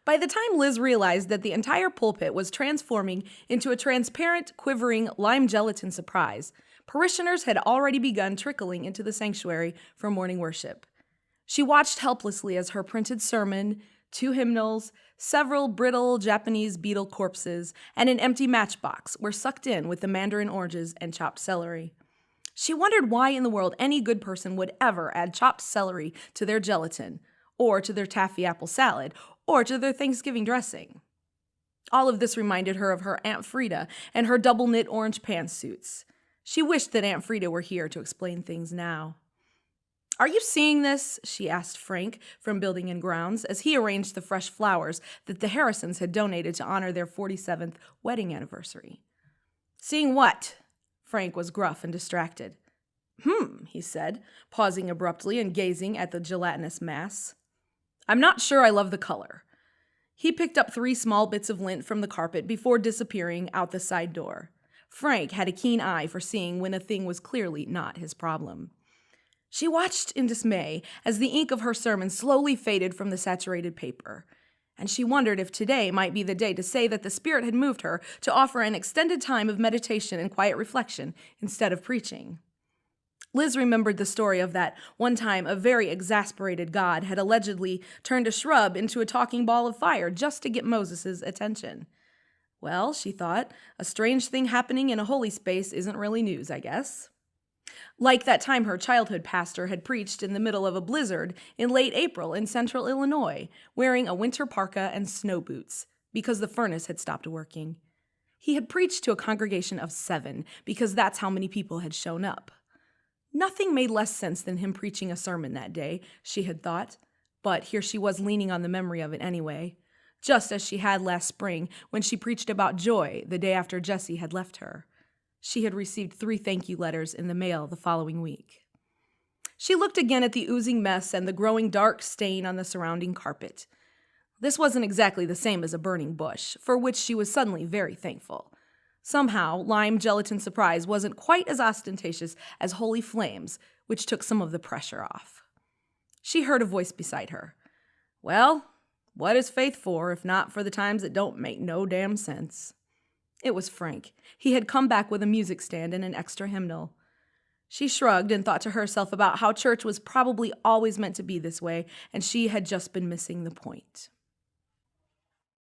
By the time Liz realized that the entire pulpit was transforming into a transparent, quivering lime gelatin surprise, parishioners had already begun trickling into the sanctuary for morning worship. She watched helplessly as her printed sermon, 2 hymnals, several brittle Japanese beetle corpses, and an empty matchbox were sucked in with the mandarin oranges and chopped celery. She wondered why in the world any good person would ever add chopped celery to their gelatin, or to their taffy apple salad, or to their Thanksgiving dressing. All of this reminded her of her Aunt Frida and her double-knit orange pantsuits. She wished that Aunt Frida were here to explain things now. "Are you seeing this?" she asked Frank from Building and Grounds as he arranged the fresh flowers that the Harrisons had donated to honor their 47th wedding anniversary. "Seeing what?" Frank was gruff and distracted. He said, pausing abruptly and gazing at the gelatinous mass. "I'm not sure I love the color." He picked up 3 small bits of lint from the carpet before disappearing out the side door. Frank had a keen eye for seeing when a thing was clearly not his problem. She watched in dismay as the ink of her sermon slowly faded from the saturated paper, and she wondered if today might be the day to say that the Spirit had moved her to offer an extended time of meditation and quiet reflection instead of preaching. Liz remembered the story of that one time a very exasperated God had allegedly turned a shrub into a talking ball of fire just to get Moses' attention. Well, she thought, a strange thing happening in a holy space isn't really news, I guess. Like that time her childhood pastor had preached in the middle of a blizzard in late April in central Illinois, wearing a winter parka and snow boots, because the furnace had stopped working. He had preached to a congregation of 7, because that's how many people had shown up. Nothing made less sense than him preaching a sermon that day, she had thought, but here she was leaning on the memory of it anyway, just as she had last spring when she preached about joy the day after Jessie had left her. She had received 3 thank you letters in the mail the following week. She looked again at the oozing mess and the growing dark stain on the surrounding carpet. This wasn't exactly the same as a burning bush, for which she was suddenly very thankful. Somehow, lime gelatin surprise wasn't quite as ostentatious as holy flames, which took some of the pressure off. She heard a voice beside her. "Well, what is faith for if not for the times that don't make no damn sense?" It was Frank. He had come back with a music stand and an extra hymnal. She shrugged and thought to herself about how church was probably always meant to be this way, and she had just been missing the point.